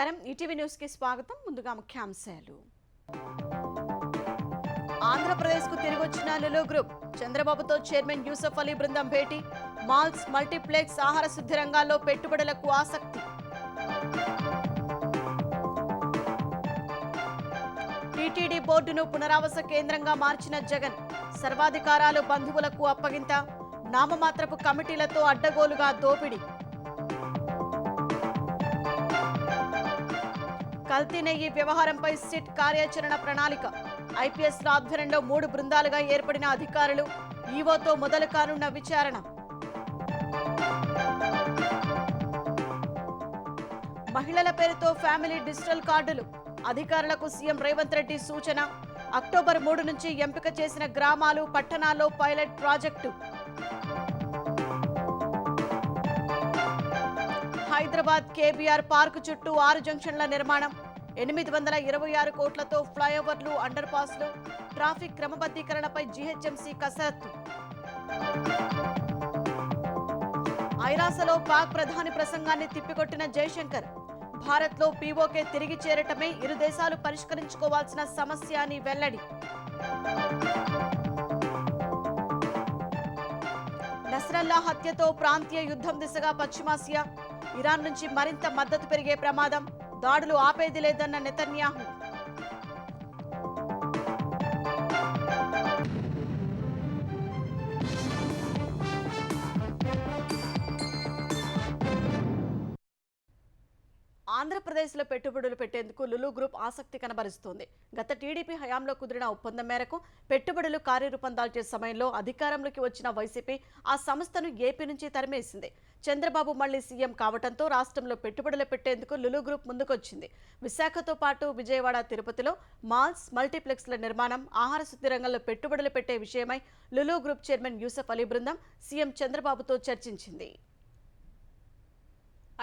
నమస్కారం ETV news కి స్వాగతం. ముందుగా ముఖ్యాంశాలు. ఆంధ్రప్రదేశ్ కు తిరిగి వచ్చిన లులు గ్రూప్. చంద్రబాబుతో చైర్మన్ యూసఫ్ అలీ బృందం భేటీ. మాల్స్, మల్టీప్లెక్స్, ఆహార శుద్ధి రంగాల్లో పెట్టుబడులకు ఆసక్తి. టీటీడీ బోర్డును పునరావాస కేంద్రంగా మార్చిన జగన్. సర్వాధికారాలు బంధువులకు అప్పగింత. నామమాత్రపు కమిటీలతో అడ్డగోలుగా దోపిడీ. కల్తీ నెయ్యి వ్యవహారంపై సిట్ కార్యాచరణ ప్రణాళిక. ఐపీఎస్ల ఆధ్వర్యంలో 3 బృందాలుగా ఏర్పడిన అధికారులు. ఈవోతో మొదలు కానున్న విచారణ. మహిళల పేరుతో ఫ్యామిలీ డిజిటల్ కార్డులు. అధికారులకు సీఎం రేవంత్ రెడ్డి సూచన. అక్టోబర్ 3 నుంచి ఎంపిక చేసిన గ్రామాలు, పట్టణాల్లో pilot project. Hyderabad KBR park చుట్టూ 6 జంక్షన్ల నిర్మాణం. 826 కోట్లతో ఫ్లైఓవర్లు, అండర్ పాస్లు. ట్రాఫిక్ క్రమబద్ధీకరణపై జీహెచ్ఎంసీ కసరత్తు. ఐరాసలో పాక్ ప్రధాని ప్రసంగాన్ని తిప్పికొట్టిన జయశంకర్. భారత్లో పీఓకే తిరిగి చేరటమే ఇరు దేశాలు పరిష్కరించుకోవాల్సిన సమస్య అని వెల్లడి. నస్రల్లా హత్యతో ప్రాంతీయ యుద్ధం దిశగా పశ్చిమాసియా. ఇరాన్ నుంచి మరింత మద్దతు పెరిగే ప్రమాదం. దాడులు ఆపేది లేదన్న నెతన్యాహు. ఆంధ్రప్రదేశ్లో పెట్టుబడులు పెట్టేందుకు లులు గ్రూప్ ఆసక్తి కనబరుస్తోంది. గత టీడీపీ హయాంలో కుదిరిన ఒప్పందం మేరకు పెట్టుబడులు కార్యరూపం దాల్చే సమయంలో అధికారంలోకి వచ్చిన వైసీపీ ఆ సంస్థను ఏపీ నుంచి తరిమేసింది. చంద్రబాబు మళ్లీ సీఎం కావడంతో రాష్ట్రంలో పెట్టుబడులు పెట్టేందుకు లులు గ్రూప్ ముందుకొచ్చింది. విశాఖతో పాటు విజయవాడ, తిరుపతిలో మాల్స్, మల్టీప్లెక్స్ల నిర్మాణం, ఆహార శుద్ధి రంగంలో పెట్టుబడులు పెట్టే విషయమై లులు గ్రూప్ చైర్మన్ యూసఫ్ అలీ బృందం సీఎం చంద్రబాబుతో చర్చించింది.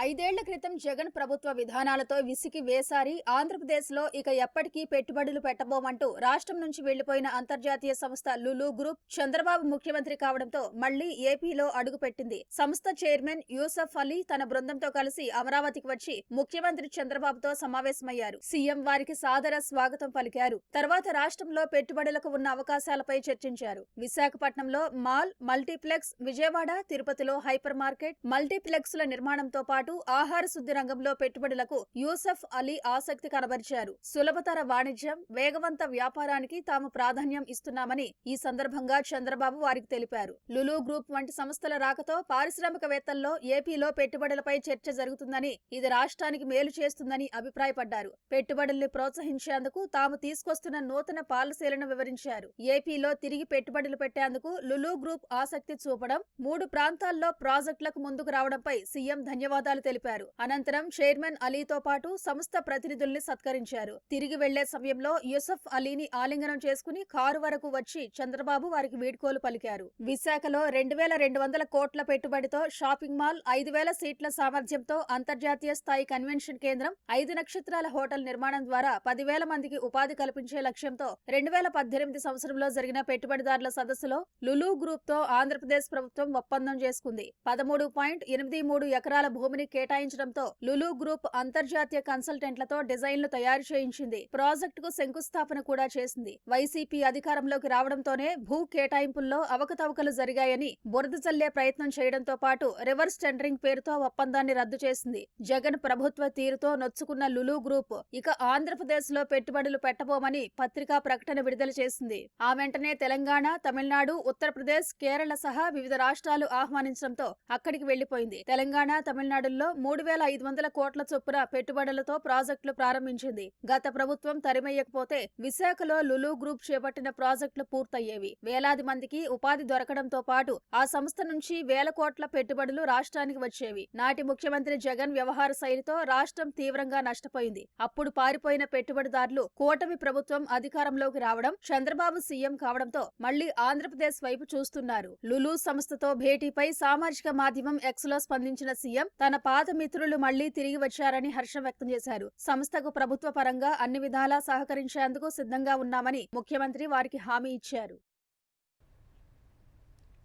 5 ఏళ్ల క్రితం జగన్ ప్రభుత్వ విధానాలతో విసికి వేసారి ఆంధ్రప్రదేశ్లో ఇక ఎప్పటికీ పెట్టుబడులు పెట్టబోమంటూ రాష్ట్రం నుంచి వెళ్లిపోయిన అంతర్జాతీయ సంస్థ లులు గ్రూప్ చంద్రబాబు ముఖ్యమంత్రి కావడంతో మళ్లీ ఏపీలో అడుగుపెట్టింది. సంస్థ చైర్మన్ యూసఫ్ అలీ తన బృందంతో కలిసి అమరావతికి వచ్చి ముఖ్యమంత్రి చంద్రబాబుతో సమావేశమయ్యారు. సీఎం వారికి సాదర స్వాగతం పలికారు. తర్వాత రాష్ట్రంలో పెట్టుబడులకు ఉన్న అవకాశాలపై చర్చించారు. విశాఖపట్నంలో మాల్, మల్టీప్లెక్స్, విజయవాడ, తిరుపతిలో హైపర్ మార్కెట్, మల్టీప్లెక్స్ల నిర్మాణంతో పాటు ఆహార శుద్ధి రంగంలో పెట్టుబడులకు యూసఫ్ అలీ ఆసక్తి కనబరిచారు. సులభతర వాణిజ్యం, వేగవంత వ్యాపారానికి తాము ప్రాధాన్యం ఇస్తున్నామని ఈ సందర్భంగా చంద్రబాబు వారికి తెలిపారు. లులు గ్రూప్ వంటి సంస్థల రాకతో పారిశ్రామికవేత్తల్లో ఏపీలో పెట్టుబడులపై చర్చ జరుగుతుందని, ఇది రాష్ట్రానికి మేలు చేస్తుందని అభిప్రాయపడ్డారు. పెట్టుబడుల్ని ప్రోత్సహించేందుకు తాము తీసుకొస్తున్న నూతన పాలసీలను వివరించారు. ఏపీలో తిరిగి పెట్టుబడులు పెట్టేందుకు లులు గ్రూప్ ఆసక్తి చూపడం, 3 ప్రాంతాల్లో ప్రాజెక్టులకు ముందుకు రావడంపై సీఎం ధన్యవాదాలు తెలిపారు. అనంతరం చైర్మన్ అలీతో పాటు సంస్థ ప్రతినిధుల్ని సత్కరించారు. తిరిగి వెళ్లే సమయంలో యూసఫ్ అలీని ఆలింగనం చేసుకుని కారు వరకు వచ్చి చంద్రబాబు వారికి వీడ్కోలు పలికారు. విశాఖలో 2200 కోట్ల పెట్టుబడితో షాపింగ్ మాల్, 5000 సీట్ల సామర్థ్యంతో అంతర్జాతీయ స్థాయి కన్వెన్షన్ కేంద్రం, 5 నక్షత్రాల హోటల్ నిర్మాణం ద్వారా 10,000 మందికి ఉపాధి కల్పించే లక్ష్యంతో 2018 సంవత్సరంలో జరిగిన పెట్టుబడిదారుల సదస్సులో లులు గ్రూప్ తో ఆంధ్రప్రదేశ్ ప్రభుత్వం ఒప్పందం చేసుకుంది. 13.83 ఎకరాల భూమిని కేటాయించడంతో లులు గ్రూప్ అంతర్జాతీయ కన్సల్టెంట్లతో డిజైన్లు తయారు చేయించింది. ప్రాజెక్టుకు శంకుస్థాపన కూడా చేసింది. వైసీపీ అధికారంలోకి రావడంతోనే భూ కేటాయింపుల్లో అవకతవకలు జరిగాయని బురద చల్లే ప్రయత్నం చేయడంతో పాటు రివర్స్ టెండరింగ్ పేరుతో ఒప్పందాన్ని రద్దు చేసింది. జగన్ ప్రభుత్వ తీరుతో నొచ్చుకున్న లులు గ్రూప్ ఇక ఆంధ్రప్రదేశ్ లో పెట్టుబడులు పెట్టబోమని పత్రికా ప్రకటన విడుదల చేసింది. ఆ వెంటనే తెలంగాణ, తమిళనాడు, ఉత్తరప్రదేశ్, కేరళ సహా వివిధ రాష్ట్రాలు ఆహ్వానించడంతో అక్కడికి వెళ్లిపోయింది. తెలంగాణ, తమిళనాడులో 3500 కోట్ల చొప్పున పెట్టుబడులతో ప్రాజెక్టులు ప్రారంభించింది. గత ప్రభుత్వం తరిమేయకపోతే విశాఖలో లులు గ్రూప్ చేపట్టిన ప్రాజెక్టులు పూర్తయ్యేవి. వేలాది మందికి ఉపాధి దొరకడంతో పాటు ఆ సంస్థ నుంచి 1000 కోట్ల పెట్టుబడులు రాష్ట్రానికి వచ్చేవి. నాటి ముఖ్యమంత్రి జగన్ వ్యవహార శైలితో రాష్ట్రం తీవ్రంగా నష్టపోయింది. అప్పుడు పారిపోయిన పెట్టుబడిదారులు కూటమి ప్రభుత్వం అధికారంలోకి రావడం, చంద్రబాబు సీఎం కావడంతో మళ్లీ ఆంధ్రప్రదేశ్ వైపు చూస్తున్నారు. లులు సంస్థతో భేటీపై సామాజిక మాధ్యమం ఎక్స్ లో స్పందించిన సీఎం తన పాత మిత్రులు మళ్లీ తిరిగి వచ్చారని హర్షం వ్యక్తం చేశారు. సంస్థకు ప్రభుత్వ పరంగా అన్ని విధాలా సహకరించేందుకు సిద్ధంగా ఉన్నామని ముఖ్యమంత్రి వారికి హామీ ఇచ్చారు.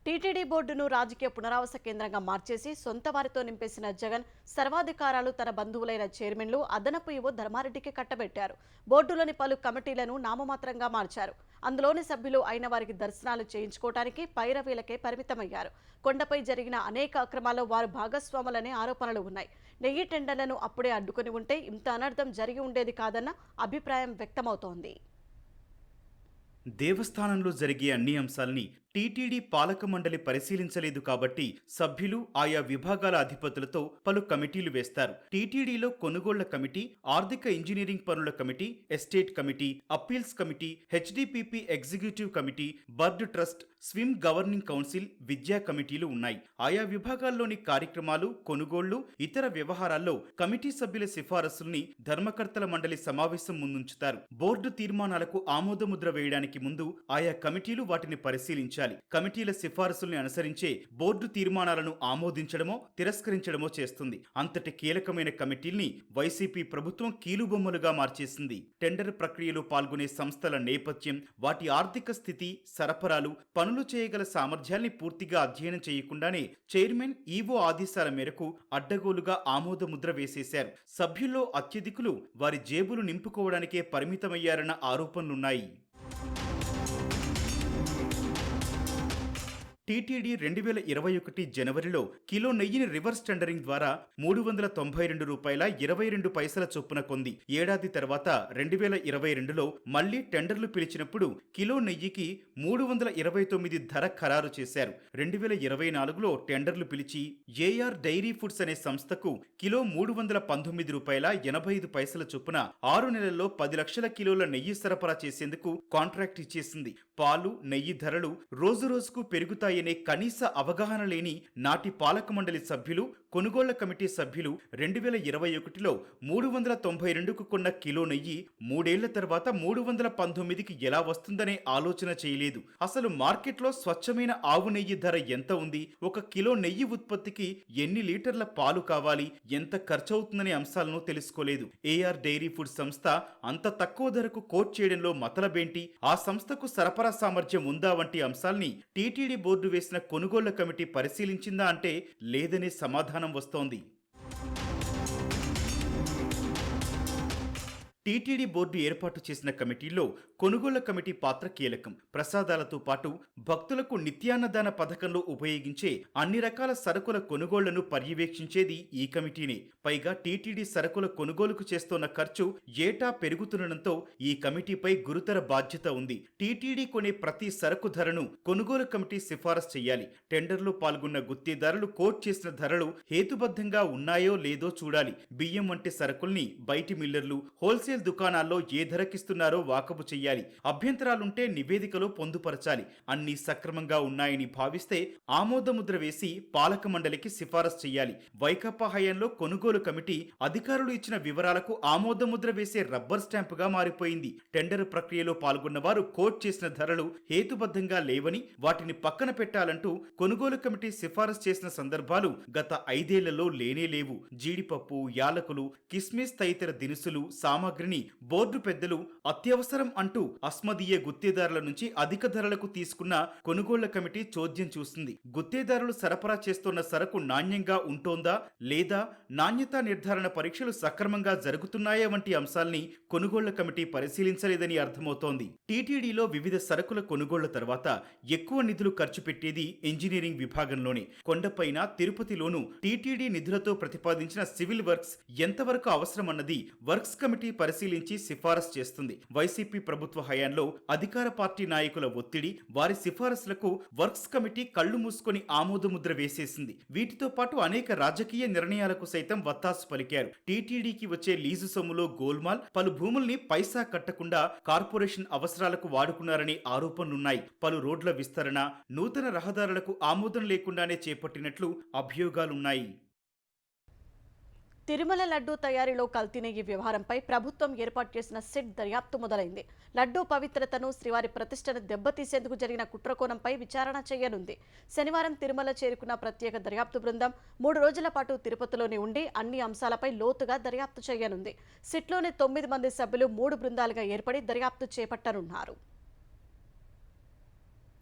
టీటీడీ బోర్డును రాజకీయ పునరావాస కేంద్రంగా మార్చేసి సొంత వారితో నింపేసిన జగన్ సర్వాధికారాలు తన బంధువులైన చైర్మన్లు అదనపు ఈవో ధర్మారెడ్డికి కట్టబెట్టారు. బోర్డులోని పలు కమిటీలను నామమాత్రంగా మార్చారు. అందులోని సభ్యులు అయిన వారికి దర్శనాలు చేయించుకోవడానికి పైరవీలకే పరిమితమయ్యారు. కొండపై జరిగిన అనేక అక్రమాల్లో వారు భాగస్వాములనే ఆరోపణలు ఉన్నాయి. నెయ్యి టెండర్లను అప్పుడే అడ్డుకుని ఉంటే ఇంత అనర్థం జరిగి ఉండేది కాదన్న అభిప్రాయం వ్యక్తమవుతోంది. దేవస్థానంలో జరిగే అన్ని అంశాల్ని టీటీడీ పాలక మండలి పరిశీలించలేదు కాబట్టి సభ్యులు ఆయా విభాగాల అధిపతులతో పలు కమిటీలు వేస్తారు. టీటీడీలో కొనుగోళ్ల కమిటీ, ఆర్థిక ఇంజనీరింగ్ పనుల committee, estate committee, appeals committee, HDPP executive committee, bird trust, swim governing council, విద్యా కమిటీలు ఉన్నాయి. ఆయా విభాగాల్లోని కార్యక్రమాలు, కొనుగోళ్లు, ఇతర వ్యవహారాల్లో కమిటీ సభ్యుల సిఫారసుల్ని ధర్మకర్తల మండలి సమావేశం ముందుంచుతారు. బోర్డు తీర్మానాలకు ఆమోదముద్ర వేయడానికి ముందు ఆయా కమిటీలు వాటిని పరిశీలించాలి. కమిటీల సిఫారసుల్ని అనుసరించే బోర్డు తీర్మానాలను ఆమోదించడమో తిరస్కరించడమో చేస్తుంది. అంతటి కీలకమైన కమిటీల్ని వైసీపీ ప్రభుత్వం కీలుబొమ్మలుగా మార్చేసింది. టెండర్ ప్రక్రియలో పాల్గొనే సంస్థల నేపథ్యం, వాటి ఆర్థిక స్థితి, సరఫరాలు, పనులు చేయగల సామర్థ్యాల్ని పూర్తిగా అధ్యయనం చేయకుండానే చైర్మన్, ఈవో ఆదేశాల మేరకు అడ్డగోలుగా ఆమోదముద్ర వేసేశారు. సభ్యుల్లో అత్యధికులు వారి జేబులు నింపుకోవడానికే పరిమితమయ్యారన్న ఆరోపణలున్నాయి. టీటీడీ 2021 జనవరిలో కిలో నెయ్యిని రివర్స్ టెండరింగ్ ద్వారా $392.22 చొప్పున కొంది. ఏడాది తర్వాత 2022లో మళ్లీ టెండర్లు పిలిచినప్పుడు కిలో నెయ్యికి $329 ధర ఖరారు చేశారు. 2024లో టెండర్లు పిలిచి ఏఆర్ డైరీ ఫుడ్స్ అనే సంస్థకు కిలో $319.85 చొప్పున 6 నెలల్లో 10 లక్షల కిలోల నెయ్యి సరఫరా చేసేందుకు కాంట్రాక్ట్ ఇచ్చేసింది. పాలు, నెయ్యి ధరలు రోజురోజుకు పెరుగుతాయనే కనీస అవగాహన లేని నాటి పాలక మండలి సభ్యులు, కొనుగోళ్ల కమిటీ సభ్యులు 2021లో 392కు కొన్న కిలో నెయ్యి 3 ఏళ్ల తర్వాత 319కి ఎలా వస్తుందనే ఆలోచన చేయలేదు. అసలు మార్కెట్లో స్వచ్ఛమైన ఆవు నెయ్యి ధర ఎంత ఉంది, ఒక కిలో నెయ్యి ఉత్పత్తికి ఎన్ని లీటర్ల పాలు కావాలి, ఎంత ఖర్చవుతుందనే అంశాలను తెలుసుకోలేదు. ఏఆర్ డైరీ ఫుడ్ సంస్థ అంత తక్కువ ధరకు కోట్ చేయడంలో మతలబేంటి, ఆ సంస్థకు సరఫరా సామర్థ్యం ఉందా వంటి అంశాల్ని టీటీడీ బోర్డు వేసిన కొనుగోళ్ల కమిటీ పరిశీలించిందా అంటే లేదనే సమాధానం వస్తోంది. టీటీడీ బోర్డు ఏర్పాటు చేసిన కమిటీల్లో కొనుగోళ్ల కమిటీ పాత్ర కీలకం. ప్రసాదాలతో పాటు భక్తులకు నిత్యాన్నదాన పథకంలో ఉపయోగించే అన్ని రకాల సరుకుల కొనుగోళ్లను పర్యవేక్షించేది ఈ కమిటీనే. పైగా టీటీడీ సరుకుల కొనుగోలుకు చేస్తోన్న ఖర్చు ఏటా పెరుగుతుండటంతో ఈ కమిటీపై గురుతర బాధ్యత ఉంది. టీటీడీ కొనే ప్రతి సరుకు ధరను కొనుగోలు కమిటీ సిఫారసు చేయాలి. టెండర్లో పాల్గొన్న గుత్తేదారులు కోట్ చేసిన ధరలు హేతుబద్ధంగా ఉన్నాయో లేదో చూడాలి. బియ్యం వంటి సరుకుల్ని బయటి మిల్లర్లు, హోల్సేల్ దుకాణాల్లో ఏ ధరకిస్తున్నారో వాకబు చెయ్యాలి. అభ్యంతరాలుంటే నివేదికలో పొందుపరచాలి. అన్ని సక్రమంగా ఉన్నాయని భావిస్తే ఆమోదముద్ర వేసి పాలక మండలికి సిఫారసు చెయ్యాలి. వైకాపా హయాంలో కొనుగోలు కమిటీ అధికారులు ఇచ్చిన వివరాలకు ఆమోదముద్ర వేసే రబ్బర్ స్టాంపుగా మారిపోయింది. టెండర్ ప్రక్రియలో పాల్గొన్న వారు కోట్ చేసిన ధరలు హేతుబద్ధంగా లేవని, వాటిని పక్కన పెట్టాలంటూ కొనుగోలు కమిటీ సిఫారసు చేసిన సందర్భాలు గత 5 ఏళ్లలో లేనేలేవు. జీడిపప్పు, యాలకులు, కిస్మిస్ తదితర దినుసులు, సామాగ్రి బోర్డు పెద్దలు అత్యవసరం అంటూ అస్మదీయ గుత్తేదారుల నుంచి అధిక ధరలకు తీసుకున్న కొనుగోళ్ల కమిటీ చోద్యం చూస్తుంది. గుత్తేదారులు సరఫరా చేస్తున్న సరకు నాణ్యంగా ఉంటోందా లేదా, నాణ్యతా నిర్ధారణ పరీక్షలు సక్రమంగా జరుగుతున్నాయా వంటి అంశాల్ని కొనుగోళ్ల కమిటీ పరిశీలించలేదని అర్థమవుతోంది. టీటీడీలో వివిధ సరుకుల కొనుగోళ్ల తర్వాత ఎక్కువ నిధులు ఖర్చు పెట్టేది ఇంజనీరింగ్ విభాగంలోనే. కొండపైన, తిరుపతిలోనూ టీటీడీ నిధులతో ప్రతిపాదించిన సివిల్ వర్క్స్ ఎంతవరకు అవసరమన్నది వర్క్స్ కమిటీ పరిశీలించి సిఫారసు చేస్తుంది. వైసీపీ ప్రభుత్వ హయాంలో అధికార పార్టీ నాయకుల ఒత్తిడి, వారి సిఫారసులకు వర్క్స్ కమిటీ కళ్లు మూసుకొని ఆమోదముద్ర వేసేసింది. వీటితో పాటు అనేక రాజకీయ నిర్ణయాలకు సైతం వత్తాసు పలికారు. టీటీడీకి వచ్చే లీజు సొమ్ములో గోల్మాల్, పలు భూముల్ని పైసా కట్టకుండా కార్పొరేషన్ అవసరాలకు వాడుకున్నారనే ఆరోపణలున్నాయి. పలు రోడ్ల విస్తరణ, నూతన రహదారులకు ఆమోదం లేకుండానే చేపట్టినట్లు అభియోగాలున్నాయి. తిరుమల లడ్డూ తయారీలో కల్తీ నెయ్యి వ్యవహారంపై ప్రభుత్వం ఏర్పాటు చేసిన సిట్ దర్యాప్తు మొదలైంది. లడ్డూ పవిత్రతను, శ్రీవారి ప్రతిష్టను దెబ్బతీసేందుకు జరిగిన కుట్రకోణంపై విచారణ చేయనుంది. శనివారం తిరుమల చేరుకున్న ప్రత్యేక దర్యాప్తు బృందం 3 రోజుల పాటు తిరుపతిలోనే ఉండి అన్ని అంశాలపై లోతుగా దర్యాప్తు చేయనుంది. సిట్లోని 9 మంది సభ్యులు 3 బృందాలుగా ఏర్పడి దర్యాప్తు చేపట్టనున్నారు.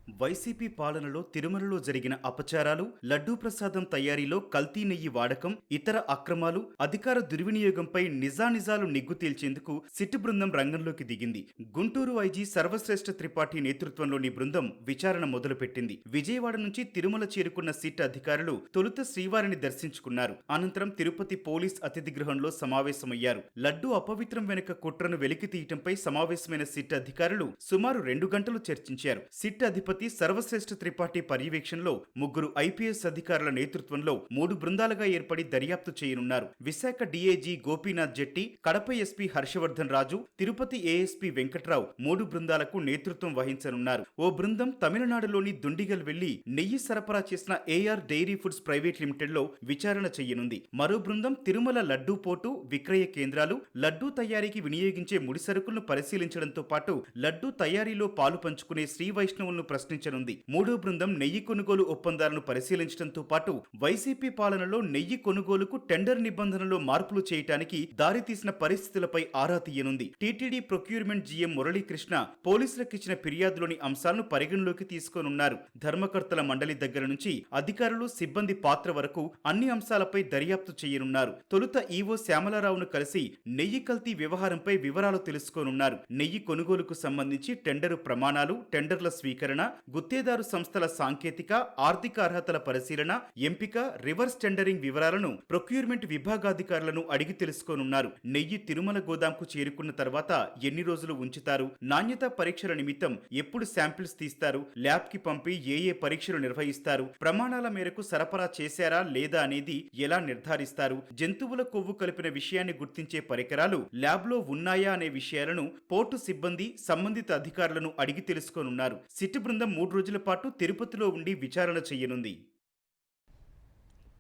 వైసీపీ పాలనలో తిరుమలలో జరిగిన అపచారాలు, లడ్డూ ప్రసాదం తయారీలో కల్తీ నెయ్యి వాడకం, ఇతర అక్రమాలు, అధికార దుర్వినియోగంపై నిజానిజాలు నిగ్గు తేల్చేందుకు సిట్ బృందం రంగంలోకి దిగింది. గుంటూరు ఐజీ సర్వశ్రేష్ఠ త్రిపాఠి నేతృత్వంలోని బృందం విచారణ మొదలుపెట్టింది. విజయవాడ నుంచి తిరుమల చేరుకున్న సిట్ అధికారులు తొలుత శ్రీవారిని దర్శించుకున్నారు. అనంతరం తిరుపతి పోలీస్ అతిథి గృహంలో సమావేశమయ్యారు. లడ్డూ అపవిత్రం వెనుక కుట్రను వెలికితీయటంపై సమావేశమైన సిట్ అధికారులు సుమారు 2 గంటలు చర్చించారు. సిట్ అధిపతి సర్వశ్రేష్ఠ త్రిపాఠి పర్యవేక్షణలో 3 ఐపీఎస్ అధికారుల నేతృత్వంలో 3 బృందాలుగా ఏర్పడి దర్యాప్తు చేయనున్నారు. విశాఖ డీఐజీ గోపీనాథ్ జెట్టి, కడప ఎస్పీ హర్షవర్ధన్ రాజు, తిరుపతి ఏఎస్పీ వెంకట్రావు 3 బృందాలకు నేతృత్వం వహించనున్నారు. ఓ బృందం తమిళనాడులోని దుండిగల్ వెళ్లి నెయ్యి సరఫరా చేసిన AR dairy foods private limited లో విచారణ చేయనుంది. మరో బృందం తిరుమల లడ్డూ పోర్టు, విక్రయ కేంద్రాలు, లడ్డూ తయారీకి వినియోగించే ముడి సరుకులను పరిశీలించడంతో పాటు లడ్డూ తయారీలో పాలు పంచుకునే శ్రీ వైష్ణవులను ప్రశ్నించనుంది. మూడో బృందం నెయ్యి కొనుగోలు ఒప్పందాలను పరిశీలించడంతో పాటు వైసీపీ పాలనలో నెయ్యి కొనుగోలుకు టెండర్ నిబంధనలో మార్పులు చేయటానికి దారితీసిన పరిస్థితులపై ఆరా తీయనుంది. టీటీడీ ప్రొక్యూర్మెంట్ జీఎం మురళీకృష్ణ పోలీసులకు ఇచ్చిన ఫిర్యాదులోని అంశాలను పరిగణలోకి తీసుకోనున్నారు. ధర్మకర్తల మండలి దగ్గర నుంచి అధికారులు, సిబ్బంది పాత్ర వరకు అన్ని అంశాలపై దర్యాప్తు చేయనున్నారు. తొలుత ఈవో శ్యామలారావును కలిసి నెయ్యి కల్తీ వ్యవహారంపై వివరాలు తెలుసుకోనున్నారు. నెయ్యి కొనుగోలుకు సంబంధించి టెండరు ప్రమాణాలు, టెండర్ల స్వీకరణ, గుత్తేదారు సంస్థల సాంకేతిక, ఆర్థిక అర్హతల పరిశీలన, ఎంపిక, రివర్స్ టెండరింగ్ వివరాలను ప్రొక్యూర్మెంట్ విభాగాధికారులను అడిగి తెలుసుకోనున్నారు. నెయ్యి తిరుమల గోదాంకు చేరుకున్న తర్వాత ఎన్ని రోజులు ఉంచుతారు, నాణ్యత పరీక్షల నిమిత్తం ఎప్పుడు శాంపిల్స్ తీస్తారు, ల్యాబ్ కి పంపి ఏ పరీక్షలు నిర్వహిస్తారు, ప్రమాణాల మేరకు సరఫరా చేశారా లేదా అనేది ఎలా నిర్ధారిస్తారు, జంతువుల కొవ్వు కలిపిన విషయాన్ని గుర్తించే పరికరాలు ల్యాబ్ లో ఉన్నాయా అనే విషయాలను పోర్టు సిబ్బంది, సంబంధిత అధికారులను అడిగి తెలుసుకోనున్నారు. సిట్ బృందం 3 రోజుల పాటు తిరుపతిలో ఉండి విచారణ చేయనుంది.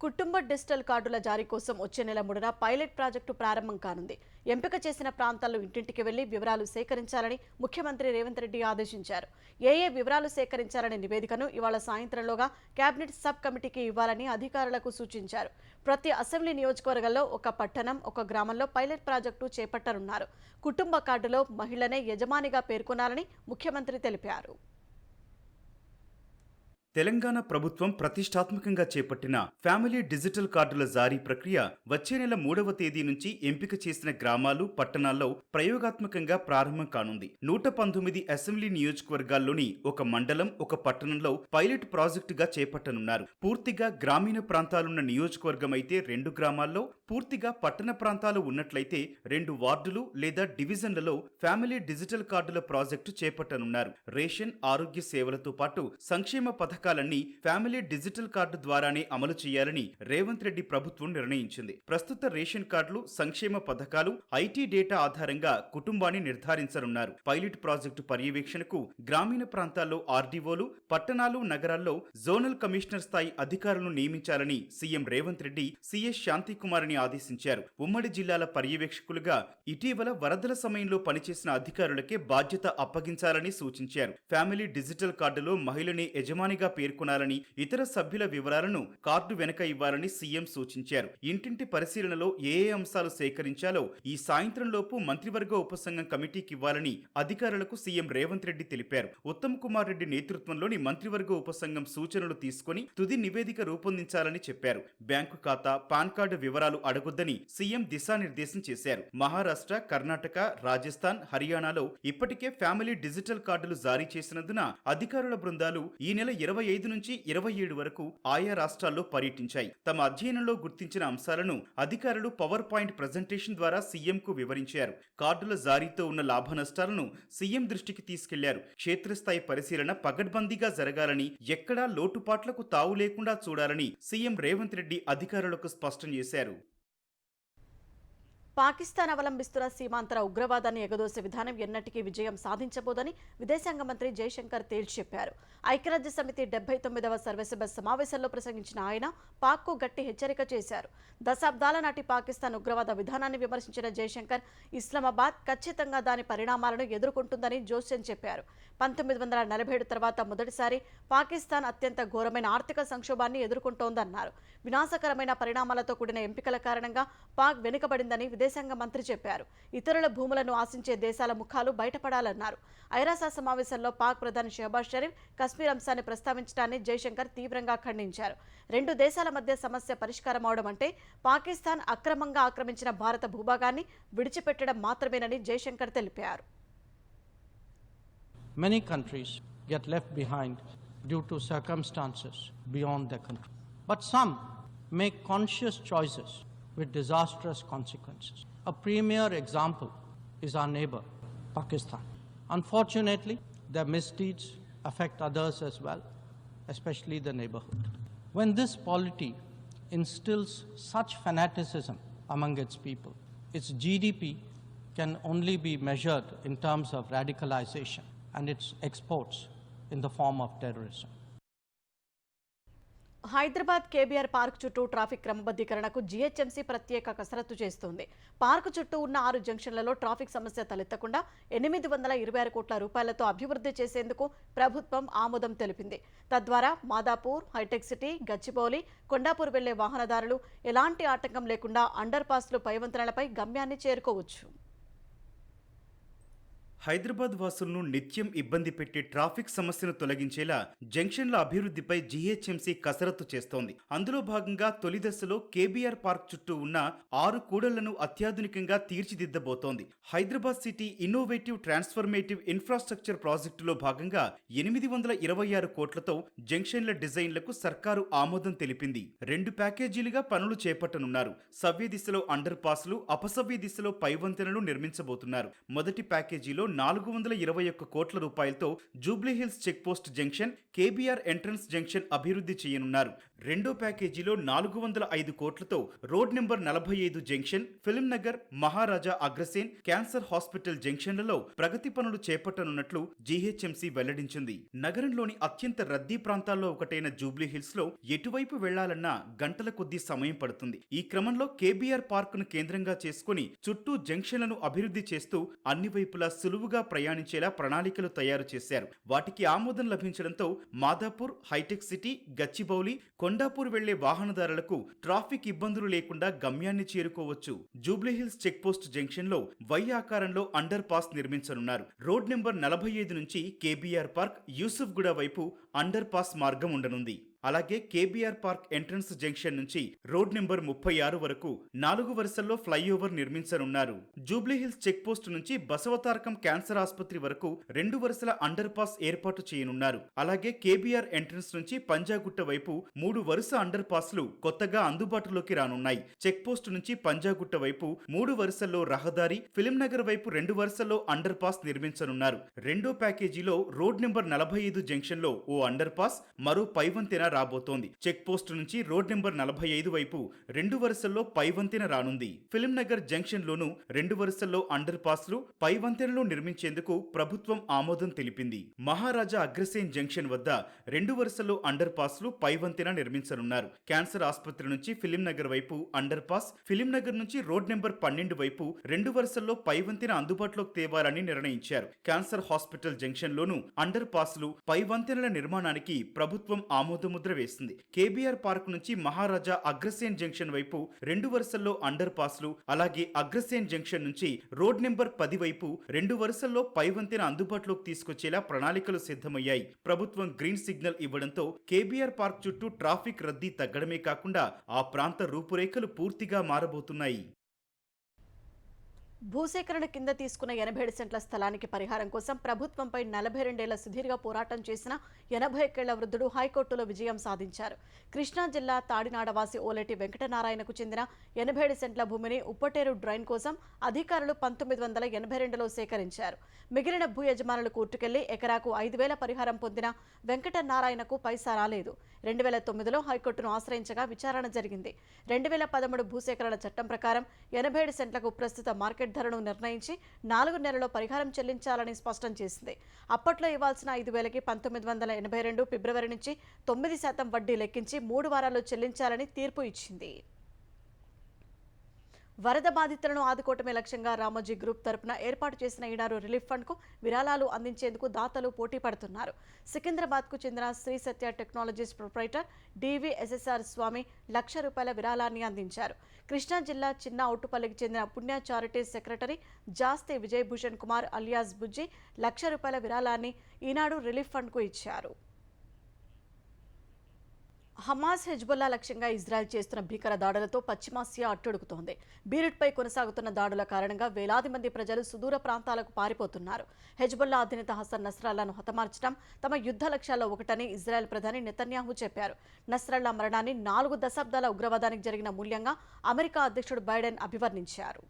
కుటుంబ డిజిటల్ కార్డుల జారీ కోసం వచ్చే నెల 3న పైలట్ ప్రాజెక్టు ప్రారంభం కానుంది. ఎంపిక చేసిన ప్రాంతాల్లో ఇంటింటికి వెళ్లి వివరాలు సేకరించాలని ముఖ్యమంత్రి రేవంత్ రెడ్డి ఆదేశించారు. ఏ వివరాలు సేకరించాలనే నివేదికను ఇవాళ సాయంత్రంలోగా కేబినెట్ సబ్ కమిటీకి ఇవ్వాలని అధికారులకు సూచించారు. ప్రతి అసెంబ్లీ నియోజకవర్గంలో ఒక పట్టణం, ఒక గ్రామంలో పైలట్ ప్రాజెక్టు చేపట్టనున్నారు. కుటుంబ కార్డులో మహిళనే యజమానిగా పేర్కొనాలని ముఖ్యమంత్రి తెలిపారు. తెలంగాణ ప్రభుత్వం ప్రతిష్టాత్మకంగా చేపట్టిన ఫ్యామిలీ డిజిటల్ కార్డుల జారీ ప్రక్రియ వచ్చే నెల 3వ తేదీ నుంచి ఎంపిక చేసిన గ్రామాలు, పట్టణాల్లో ప్రయోగాత్మకంగా ప్రారంభం కానుంది. 119 అసెంబ్లీ నియోజకవర్గాల్లోని ఒక మండలం, ఒక పట్టణంలో పైలట్ ప్రాజెక్టుగా చేపట్టనున్నారు. పూర్తిగా గ్రామీణ ప్రాంతాలున్న నియోజకవర్గం అయితే 2 గ్రామాల్లో, పూర్తిగా పట్టణ ప్రాంతాలు ఉన్నట్లయితే 2 వార్డులు లేదా డివిజన్లలో ఫ్యామిలీ డిజిటల్ కార్డుల ప్రాజెక్టు చేపట్టనున్నారు. రేషన్, ఆరోగ్య సేవలతో పాటు సంక్షేమ పథకాలన్నీ ఫ్యామిలీ డిజిటల్ కార్డు ద్వారానే అమలు చేయాలని రేవంత్ రెడ్డి ప్రభుత్వం నిర్ణయించింది. ప్రస్తుత రేషన్ కార్డులు, సంక్షేమ పథకాలు, ఐటీ డేటా ఆధారంగా కుటుంబాన్ని నిర్ధారించనున్నారు. పైలట్ ప్రాజెక్టు పర్యవేక్షణకు గ్రామీణ ప్రాంతాల్లో ఆర్డీఓలు, పట్టణాలు, నగరాల్లో జోనల్ కమిషనర్ స్థాయి అధికారులను నియమించాలని సీఎం రేవంత్ రెడ్డి సిఎస్ శాంతికుమార్ని ఆదేశించారు. ఉమ్మడి జిల్లాల పర్యవేక్షకులుగా ఇటీవల వరదల సమయంలో పనిచేసిన అధికారులకే బాధ్యత అప్పగించాలని సూచించారు. ఫ్యామిలీ డిజిటల్ కార్డులో మహిళని యజమానిగా పేర్కొనాలని, ఇతర సభ్యుల వివరాలను కార్డు వెనక ఇవ్వాలని సీఎం సూచించారు. ఇంటింటి పరిశీలనలో ఏ అంశాలు సేకరించాలో ఈ సాయంత్రంలోపు మంత్రివర్గ ఉపసంఘం కమిటీకి ఇవ్వాలని అధికారులకు సీఎం రేవంత్ రెడ్డి తెలిపారు. ఉత్తమ్ కుమార్ రెడ్డి నేతృత్వంలోని మంత్రివర్గ ఉపసంఘం సూచనలు తీసుకుని తుది నివేదిక రూపొందించాలని చెప్పారు. బ్యాంకు ఖాతా, పాన్ కార్డు వివరాలు అడగొద్దని సీఎం దిశానిర్దేశం చేశారు. మహారాష్ట్ర, కర్ణాటక, రాజస్థాన్, హర్యానాలో ఇప్పటికే ఫ్యామిలీ డిజిటల్ కార్డులు జారీ చేసినందున అధికారుల బృందాలు ఈ నెల 25 నుంచి 27 వరకు ఆయా రాష్ట్రాల్లో పర్యటించాయి. తమ అధ్యయనంలో గుర్తించిన అంశాలను అధికారులు పవర్ పాయింట్ ప్రజెంటేషన్ ద్వారా సీఎంకు వివరించారు. కార్డుల జారీతో ఉన్న లాభ నష్టాలను సీఎం దృష్టికి తీసుకెళ్లారు. క్షేత్రస్థాయి పరిశీలన పగడ్బందీగా జరగాలని, ఎక్కడా లోటుపాట్లకు తావు లేకుండా చూడాలని సీఎం రేవంత్ రెడ్డి అధికారులకు స్పష్టం చేశారు. పాకిస్తాన్ అవలంబిస్తున్న సీమాంతర ఉగ్రవాదాన్ని ఎగదోసే విధానం ఎన్నటికీ విజయం సాధించబోదని విదేశాంగ మంత్రి జయశంకర్ తేల్చి చెప్పారు. ఐక్యరాజ్య సమితి 79వ సర్వసభ సమావేశంలో ప్రసంగించిన ఆయన పాక్కు గట్టి హెచ్చరిక చేశారు. దశాబ్దాల నాటి పాకిస్తాన్ ఉగ్రవాద విధానాన్ని విమర్శించిన జయశంకర్ ఇస్లామాబాద్ ఖచ్చితంగా దాని పరిణామాలను ఎదుర్కొంటుందని జోస్యం చెప్పారు. 1947 తర్వాత మొదటిసారి పాకిస్తాన్ అత్యంత ఘోరమైన ఆర్థిక సంక్షోభాన్ని ఎదుర్కొంటోందన్నారు. వినాశకరమైన పరిణామాలతో కూడిన ఎంపికల కారణంగా పాక్ వెనుకబడిందని విదేశాంగ మంత్రి చెప్పారు. ఇతరుల భూములను ఆశించే దేశాల ముఖాలు బయటపడాలన్నారు. ఐరాస సమావేశంలో పాక్ ప్రధాని షెహబాజ్ షరీఫ్ కశ్మీర్ అంశాన్ని ప్రస్తావించడాన్ని జైశంకర్ తీవ్రంగా ఖండించారు. రెండు దేశాల మధ్య సమస్య పరిష్కారం అవడం అంటే పాకిస్తాన్ అక్రమంగా ఆక్రమించిన భారత భూభాగాన్ని విడిచిపెట్టడం మాత్రమేనని జైశంకర్ తెలిపారు. Many countries get left behind due to circumstances beyond their control. But some make conscious choices with disastrous consequences. A premier example is our neighbor, Pakistan. Unfortunately, their misdeeds affect others as well, especially the neighborhood. When this polity instills such fanaticism among its people, its GDP can only be measured in terms of radicalization and its exports in the form of terrorism. Hyderabad KBR park చుట్టూ traffic క్రమబద్ధీకరణకు GHMC ప్రత్యేక కసరత్తు చేస్తోంది. Park చుట్టూ ఉన్న 6 జంక్షన్లలో traffic సమస్య తలెత్తకుండా 826 కోట్ల రూపాయలతో అభివృద్ధి చేసేందుకు ప్రభుత్వం ఆమోదం తెలిపింది. తద్వారా మాదాపూర్, హైటెక్ సిటీ, గచ్చిబౌలి, కొండాపూర్ వెళ్లే వాహనదారులు ఎలాంటి ఆటంకం లేకుండా అండర్ పాస్లు, పైవంతెనలపై గమ్యాన్ని చేరుకోవచ్చు. హైదరాబాద్ వాసులను నిత్యం ఇబ్బంది పెట్టే ట్రాఫిక్ సమస్యను తొలగించేలా జంక్షన్ల అభివృద్ధిపై జీహెచ్ఎంసీ కసరత్తు చేస్తోంది. అందులో భాగంగా తొలి దశలో కేబీఆర్ పార్క్ చుట్టూ ఉన్న 6 కూడళ్లను అత్యాధునికంగా తీర్చిదిద్దబోతోంది. Hyderabad city innovative transformative infrastructure ప్రాజెక్టులో భాగంగా 826 కోట్లతో జంక్షన్ల డిజైన్లకు సర్కారు ఆమోదం తెలిపింది. 2 ప్యాకేజీలుగా పనులు చేపట్టనున్నారు. సవ్య దిశలో అండర్ పాస్లు, అపసవ్య దిశలో పైవంతెనలు నిర్మించబోతున్నారు. మొదటి ప్యాకేజీలో 421 కోట్ల రూపాయలతో Jubilee Hills checkpost junction, KBR entrance junction అభివృద్ధి చేయనున్నారు. రెండో ప్యాకేజీలో 405 కోట్లతో road number 45 junction, Film Nagar, Maharaja Agrasen, cancer hospital జంక్షన్లలో ప్రగతి పనులు చేపట్టనున్నట్లు జీహెచ్ఎంసీ వెల్లడించింది. నగరంలోని అత్యంత రద్దీ ప్రాంతాల్లో ఒకటైన జూబ్లీహిల్స్ లో ఎటువైపు వెళ్లాలన్నా గంటల కొద్దీ సమయం పడుతుంది. ఈ క్రమంలో కేబీఆర్ పార్క్ ను కేంద్రంగా చేసుకుని చుట్టూ జంక్షన్లను అభివృద్ధి చేస్తూ అన్ని వైపులా సులువుగా ప్రయాణించేలా ప్రణాళికలు తయారు చేశారు. వాటికి ఆమోదం లభించడంతో మాదాపూర్, హైటెక్ సిటీ, గచ్చిబౌలి, కొండాపూర్ వెళ్లే వాహనదారులకు ట్రాఫిక్ ఇబ్బందులు లేకుండా గమ్యాన్ని చేరుకోవచ్చు. జూబ్లీహిల్స్ చెక్పోస్ట్ జంక్షన్ లో వై ఆకారంలో అండర్ పాస్ నిర్మించనున్నారు. రోడ్ నెంబర్ 45 నుంచి కేబీఆర్ పార్క్, యూసుఫ్ గూడ వైపు అండర్ పాస్ మార్గం ఉండనుంది. అలాగే కేబీఆర్ పార్క్ ఎంట్రన్స్ జంక్షన్ నుంచి రోడ్ నెంబర్ 36 వరకు 4 వరుసల్లో ఫ్లైఓవర్ నిర్మించనున్నారు. జూబ్లీహిల్స్ చెక్ పోస్ట్ నుంచి బసవతారకం క్యాన్సర్ ఆసుపత్రి వరకు 2 వరుసల అండర్ పాస్ ఏర్పాటు చేయనున్నారు. అలాగే కేబీఆర్ ఎంట్రన్స్ నుంచి పంజాగుట్ట వైపు 3 వరుస అండర్ పాస్లు కొత్తగా అందుబాటులోకి రానున్నాయి. చెక్ పోస్ట్ నుంచి పంజాగుట్ట వైపు 3 వరుసల్లో రహదారి, ఫిల్మ్ నగర్ వైపు 2 వరుసల్లో అండర్ పాస్ నిర్మించనున్నారు. రెండో ప్యాకేజీలో రోడ్ నెంబర్ 45 జంక్షన్ లో ఓ అండర్ పాస్, మరో పైవంతెన రాబోతోంది. చెక్ పోస్ట్ నుంచి రోడ్ నెంబర్ 45 వైపు 2 వరుసల్లో పైవంతెన రానుంది. ఫిల్మ్ నగర్ జంక్షన్ లోను 2 వరుసల్లో అండర్ పాస్లు, పైవంతెనలు నిర్మించేందుకు ప్రభుత్వం ఆమోదం తెలిపింది. మహారాజా అగ్రసేన్ జంక్షన్ వద్ద 2 వరుసల్లో అండర్ పాస్లు, పైవంతెన నిర్మించనున్నారు. క్యాన్సర్ ఆసుపత్రి నుంచి ఫిల్మ్ నగర్ వైపు అండర్ పాస్, ఫిల్మ్ నగర్ నుంచి రోడ్ నెంబర్ 12 వైపు 2 వరుసల్లో పైవంతెన అందుబాటులోకి తేవాలని నిర్ణయించారు. క్యాన్సర్ హాస్పిటల్ జంక్షన్ లోను అండర్ పాస్లు, పైవంతెనల నిర్మాణానికి ప్రభుత్వం ఆమోదముద్ర వేస్తుంది. కేబీఆర్ పార్క్ నుంచి మహారాజా అగ్రసేన్ జంక్షన్ వైపు 2 వరుసల్లో అండర్ పాస్లు, అలాగే అగ్రసేన్ జంక్షన్ నుంచి రోడ్ నెంబర్ 10 వైపు 2 వరుసల్లో పైవంతెన అందుబాటులోకి తీసుకొచ్చేలా ప్రణాళికలు సిద్ధమయ్యాయి. ప్రభుత్వం గ్రీన్ సిగ్నల్ ఇవ్వడంతో కేబీఆర్ పార్క్ చుట్టూ ట్రాఫిక్ రద్దీ తగ్గడమే కాకుండా ఆ ప్రాంత రూపురేఖలు పూర్తిగా మారబోతున్నాయి. భూసేకరణ కింద తీసుకున్న 87 సెంట్ల స్థలానికి పరిహారం కోసం ప్రభుత్వంపై 42 ఏళ్ల సుదీర్ఘ పోరాటం చేసిన 81 ఏళ్ల వృద్ధుడు హైకోర్టులో విజయం సాధించారు. కృష్ణా జిల్లా తాడినాడవాసి ఓలేటి వెంకటనారాయణకు చెందిన 87 సెంట్ల భూమిని ఉప్పటేరు డ్రైన్ కోసం అధికారులు 1982లో సేకరించారు. మిగిలిన భూ యజమానులు కోర్టుకెళ్లి ఎకరాకు 5,000 పరిహారం పొందిన వెంకటనారాయణకు పైసా రాలేదు. 2009లో హైకోర్టును ఆశ్రయించగా విచారణ జరిగింది. 2013 భూసేకరణ చట్టం ప్రకారం 87 సెంట్లకు ప్రస్తుత మార్కెట్ ధరను నిర్ణయించి 4 నెలల్లో పరిహారం చెల్లించాలని స్పష్టం చేసింది. అప్పట్లో ఇవ్వాల్సిన 5,000కి 1982 ఫిబ్రవరి నుంచి 9% వడ్డీ లెక్కించి 3 వారాల్లో చెల్లించాలని తీర్పు ఇచ్చింది. వరద బాధితులను ఆదుకోవటమే లక్ష్యంగా రామోజీ గ్రూప్ తరపున ఏర్పాటు చేసిన ఈనాడు రిలీఫ్ ఫండ్కు విరాళాలు అందించేందుకు దాతలు పోటీ పడుతున్నారు. సికింద్రాబాద్కు చెందిన శ్రీ సత్య టెక్నాలజీస్ ప్రొప్రైటర్ డివిఎస్ఎస్ఆర్ స్వామి ₹1,00,000 విరాళాన్ని అందించారు. కృష్ణా జిల్లా చిన్న ఔట్టుపల్లికి చెందిన పుణ్య చారిటీస్ సెక్రటరీ జాస్తే విజయభూషణ్ కుమార్ అలియాస్ బుజ్జి ₹1,00,000 విరాళాన్ని ఈనాడు రిలీఫ్ ఫండ్కు ఇచ్చారు. హమాస్ హెజ్బుల్లా లక్ష్యంగా ఇజ్రాయెల్ చేస్తున్న భీకర దాడులతో పశ్చిమాసియా అట్టుడుకుతోంది. బీరుట్పై కొనసాగుతున్న దాడుల కారణంగా వేలాది మంది ప్రజలు సుదూర ప్రాంతాలకు పారిపోతున్నారు. హెజ్బుల్లా అధినేత హసన్ నస్రల్లాను హతమార్చడం తమ యుద్ధ లక్ష్యాల్లో ఒకటని ఇజ్రాయెల్ ప్రధాని నెతన్యాహు చెప్పారు. నస్రల్లా మరణాన్ని 4 దశాబ్దాల ఉగ్రవాదానికి జరిగిన మూల్యంగా అమెరికా అధ్యక్షుడు బైడెన్ అభివర్ణించారు.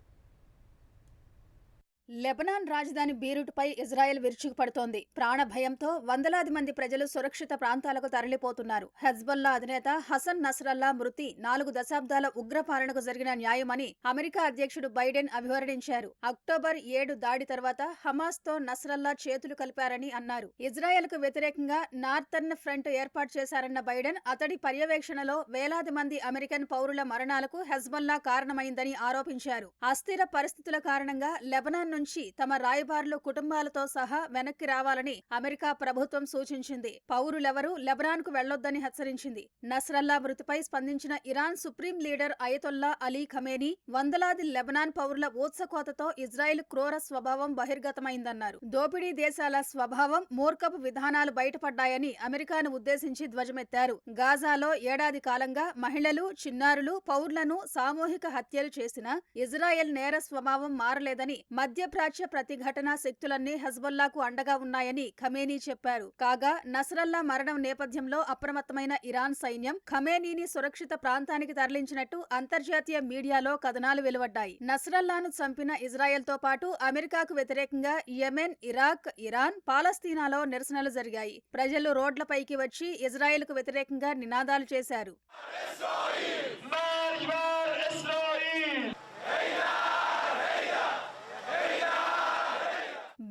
లెబనాన్ రాజధాని బీరుట్పై ఇజ్రాయెల్ విరుచుకుపడుతోంది. ప్రాణ భయంతో వందలాది మంది ప్రజలు సురక్షిత ప్రాంతాలకు తరలిపోతున్నారు. హెజ్బుల్లా అధినేత హసన్ నస్రల్లా మృతి 4 దశాబ్దాల ఉగ్రపాలనకు జరిగిన న్యాయమని అమెరికా అధ్యక్షుడు బైడెన్ అభివర్ణించారు. అక్టోబర్ 7 దాడి తర్వాత హమాస్ తో నస్రల్లా చేతులు కలిపారని అన్నారు. ఇజ్రాయెల్ కు వ్యతిరేకంగా నార్థర్న్ ఫ్రంట్ ఏర్పాటు చేశారన్న బైడెన్ అతడి పర్యవేక్షణలో వేలాది మంది అమెరికన్ పౌరుల మరణాలకు హెజ్బుల్లా కారణమైందని ఆరోపించారు. అస్థిర పరిస్థితుల కారణంగా లెబనాన్ నుంచి తమ రాయబారులు కుటుంబాలతో సహా వెనక్కి రావాలని అమెరికా ప్రభుత్వం సూచించింది. పౌరులెవరూ లెబనాన్ కు వెళ్లొద్దని హెచ్చరించింది. నస్రల్లా మృతిపై స్పందించిన Iran supreme leader Ayatollah Ali Khamenei వందలాది లెబనాన్ పౌరుల ఊత్సకోతతో ఇజ్రాయెల్ క్రూర స్వభావం బహిర్గతమైందన్నారు. దోపిడీ దేశాల స్వభావం, మూర్ఖపు విధానాలు బయటపడ్డాయని అమెరికాను ఉద్దేశించి ధ్వజమెత్తారు. గాజాలో ఏడాది కాలంగా మహిళలు, చిన్నారులు, పౌరులను సామూహిక హత్యలు చేసిన ఇజ్రాయెల్ నేర స్వభావం మారలేదని మధ్యప్రాచ్య ప్రతిఘటనా శక్తులన్నీ హెజ్బుల్లాకు అండగా ఉన్నాయని ఖమేనీ చెప్పారు. కాగా నస్రల్లా మరణం నేపథ్యంలో అప్రమత్తమైన ఇరాన్ సైన్యం ఖమేనీని సురక్షిత ప్రాంతానికి తరలించినట్టు అంతర్జాతీయ మీడియాలో కథనాలు వెలువడ్డాయి. నస్రల్లాను చంపిన ఇజ్రాయెల్తో పాటు అమెరికాకు వ్యతిరేకంగా యెమెన్, ఇరాక్, ఇరాన్, పాలస్తీనాలో నిరసనలు జరిగాయి. ప్రజలు రోడ్లపైకి వచ్చి ఇజ్రాయెల్కు వ్యతిరేకంగా నినాదాలు చేశారు.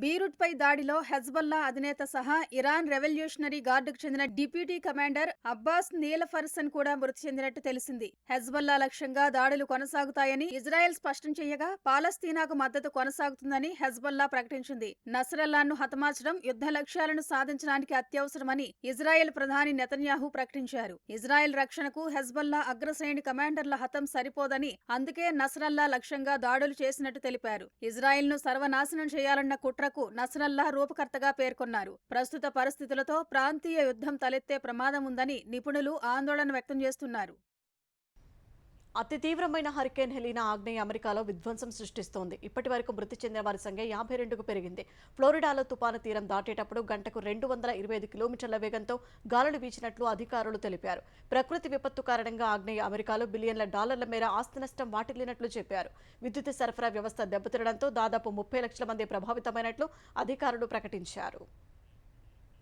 బీరుట్పై దాడిలో హెజ్బుల్లా అధినేత సహా ఇరాన్ రెవల్యూషనరీ గార్డుకు చెందిన డిప్యూటీ కమాండర్ అబ్బాస్ నీలఫర్సన్ కూడా మృతి చెందినట్టు తెలిసింది. హెజ్బుల్లా లక్ష్యంగా దాడులు కొనసాగుతాయని ఇజ్రాయెల్ స్పష్టం చేయగా పాలస్తీనాకు మద్దతు కొనసాగుతుందని హెజ్బుల్లా ప్రకటించింది. నస్రల్లాను హతమార్చడం యుద్ధ లక్ష్యాలను సాధించడానికి అత్యవసరమని ఇజ్రాయెల్ ప్రధాని నెతన్యాహు ప్రకటించారు. ఇజ్రాయెల్ రక్షణకు హెజ్బుల్లా అగ్రశ్రేణి కమాండర్ల హతం సరిపోదని, అందుకే నస్రల్లా లక్ష్యంగా దాడులు చేసినట్టు తెలిపారు. ఇజ్రాయెల్ను సర్వనాశనం చేయాలన్న కుట్రకు నస్రల్లా రూపకర్తగా పేర్కొన్నారు. ప్రస్తుత పరిస్థితులతో ప్రాంతీయ యుద్ధం తలెత్తే ప్రమాదం ఉందని నిపుణులు ఆందోళన వ్యక్తం చేస్తున్నారు. అతి తీవ్రమైన హరికేన్ హెలీనా ఆగ్నేయ అమెరికాలో విధ్వంసం సృష్టిస్తోంది. ఇప్పటి వరకు మృతి చెందిన వారి సంఖ్య 52కు పెరిగింది. ఫ్లోరిడాలో తుపాను తీరం దాటేటప్పుడు గంటకు 225 కిలోమీటర్ల వేగంతో గాలులు వీచినట్లు అధికారులు తెలిపారు. ప్రకృతి విపత్తు కారణంగా ఆగ్నేయ అమెరికాలో బిలియన్ల డాలర్ల మేర ఆస్తి నష్టం వాటిల్లినట్లు చెప్పారు. విద్యుత్ సరఫరా వ్యవస్థ దెబ్బతినడంతో దాదాపు 30 లక్షల మంది ప్రభావితమైనట్లు అధికారులు ప్రకటించారు.